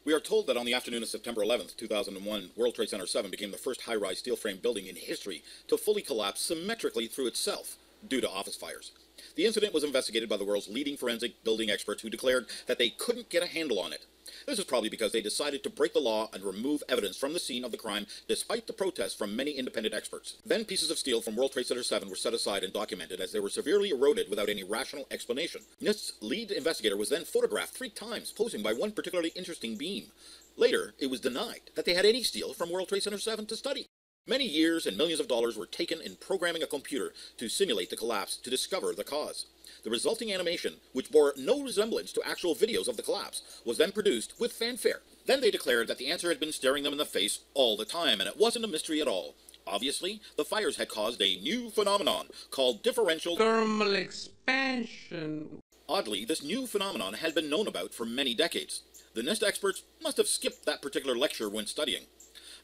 We are told that on the afternoon of September 11th, 2001, World Trade Center 7 became the first high-rise steel frame building in history to fully collapse symmetrically through itself due to office fires. The incident was investigated by the world's leading forensic building experts who declared that they couldn't get a handle on it. This is probably because they decided to break the law and remove evidence from the scene of the crime despite the protests from many independent experts. Then pieces of steel from World Trade Center 7 were set aside and documented as they were severely eroded without any rational explanation. NIST's lead investigator was then photographed 3 times posing by one particularly interesting beam. Later, it was denied that they had any steel from World Trade Center 7 to study. Many years and millions of dollars were taken in programming a computer to simulate the collapse to discover the cause. The resulting animation, which bore no resemblance to actual videos of the collapse, was then produced with fanfare. Then they declared that the answer had been staring them in the face all the time, and it wasn't a mystery at all. Obviously, the fires had caused a new phenomenon called differential thermal expansion. Oddly, this new phenomenon had been known about for many decades. The NIST experts must have skipped that particular lecture when studying.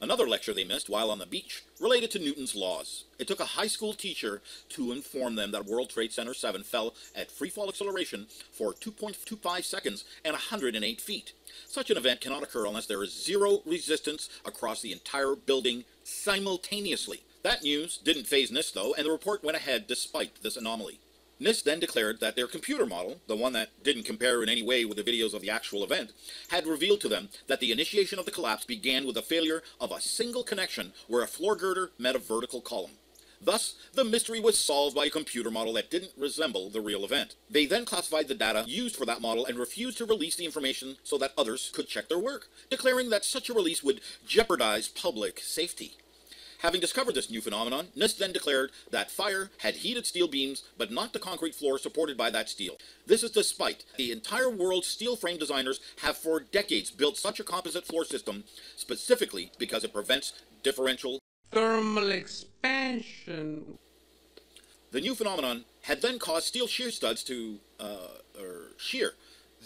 Another lecture they missed while on the beach related to Newton's laws. It took a high school teacher to inform them that World Trade Center 7 fell at freefall acceleration for 2.25 seconds and 108 feet. Such an event cannot occur unless there is zero resistance across the entire building simultaneously. That news didn't faze NIST though, and the report went ahead despite this anomaly. NIST then declared that their computer model, the one that didn't compare in any way with the videos of the actual event, had revealed to them that the initiation of the collapse began with the failure of a single connection where a floor girder met a vertical column. Thus, the mystery was solved by a computer model that didn't resemble the real event. They then classified the data used for that model and refused to release the information so that others could check their work, declaring that such a release would jeopardize public safety. Having discovered this new phenomenon, NIST then declared that fire had heated steel beams, but not the concrete floor supported by that steel. This is despite the entire world's steel frame designers have for decades built such a composite floor system, specifically because it prevents differential thermal expansion. The new phenomenon had then caused steel shear studs to, shear,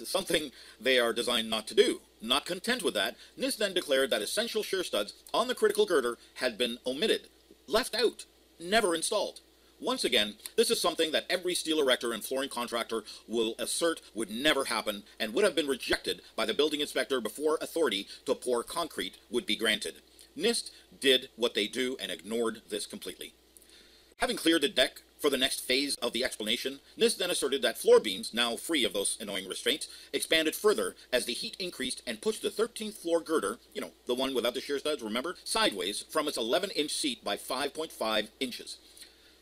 something they are designed not to do. Not content with that, NIST then declared that essential shear studs on the critical girder had been omitted, left out, never installed. Once again, this is something that every steel erector and flooring contractor will assert would never happen and would have been rejected by the building inspector before authority to pour concrete would be granted. NIST did what they do and ignored this completely. Having cleared the deck for the next phase of the explanation, NIST then asserted that floor beams, now free of those annoying restraints, expanded further as the heat increased and pushed the 13th floor girder, the one without the shear studs, remember, sideways from its 11-inch seat by 5.5 inches.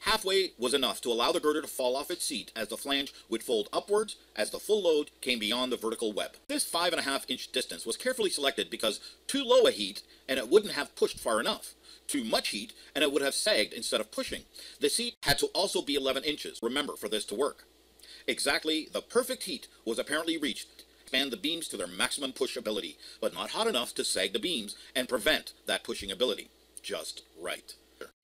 Halfway was enough to allow the girder to fall off its seat as the flange would fold upwards as the full load came beyond the vertical web. This 5.5-inch distance was carefully selected because too low a heat and it wouldn't have pushed far enough. Too much heat and it would have sagged instead of pushing. The seat had to also be 11 inches, remember, for this to work. Exactly the perfect heat was apparently reached to expand the beams to their maximum push ability, but not hot enough to sag the beams and prevent that pushing ability. Just right.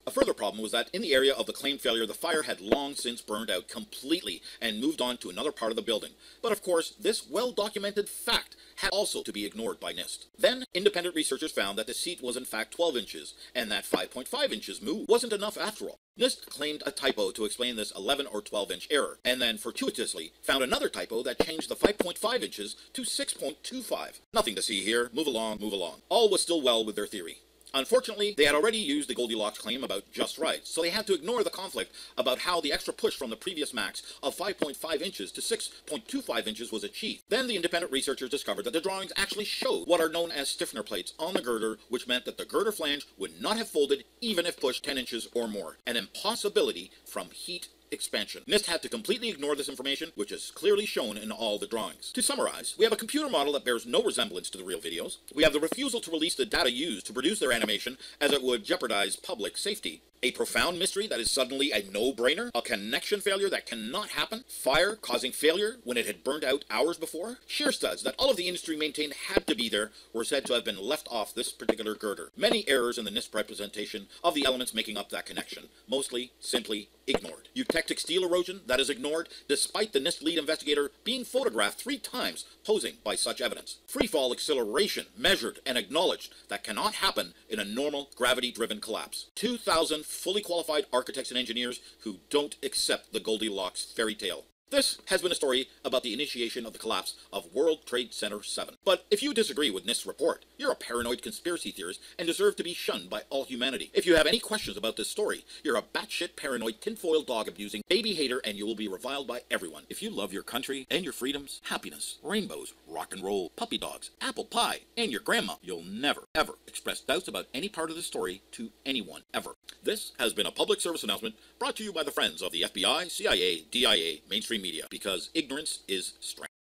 A further problem was that in the area of the claimed failure, the fire had long since burned out completely and moved on to another part of the building. But of course, this well-documented fact had also to be ignored by NIST. Then, independent researchers found that the seat was in fact 12 inches, and that 5.5 inches move wasn't enough after all. NIST claimed a typo to explain this 11 or 12-inch error, and then fortuitously found another typo that changed the 5.5 inches to 6.25. Nothing to see here. Move along, move along. All was still well with their theory. Unfortunately, they had already used the Goldilocks claim about just right, so they had to ignore the conflict about how the extra push from the previous max of 5.5 inches to 6.25 inches was achieved. Then the independent researchers discovered that the drawings actually showed what are known as stiffener plates on the girder, which meant that the girder flange would not have folded even if pushed 10 inches or more, an impossibility from heat expansion. NIST had to completely ignore this information, which is clearly shown in all the drawings. To summarize, we have a computer model that bears no resemblance to the real videos. We have the refusal to release the data used to produce their animation, as it would jeopardize public safety. A profound mystery that is suddenly a no-brainer, a connection failure that cannot happen, fire causing failure when it had burned out hours before, shear studs that all of the industry maintained had to be there were said to have been left off this particular girder. Many errors in the NIST representation of the elements making up that connection, mostly simply ignored. Eutectic steel erosion that is ignored despite the NIST lead investigator being photographed 3 times posing by such evidence. Freefall acceleration measured and acknowledged that cannot happen in a normal gravity-driven collapse. 2,000 fully qualified architects and engineers who don't accept the Goldilocks fairy tale. This has been a story about the initiation of the collapse of World Trade Center 7. But if you disagree with NIST's report, you're a paranoid conspiracy theorist and deserve to be shunned by all humanity. If you have any questions about this story, you're a batshit paranoid tinfoil dog abusing baby hater and you will be reviled by everyone. If you love your country and your freedoms, happiness, rainbows, rock and roll, puppy dogs, apple pie, and your grandma, you'll never, ever express doubts about any part of this story to anyone, ever. This has been a public service announcement brought to you by the friends of the FBI, CIA, DIA, mainstream media, because ignorance is strength.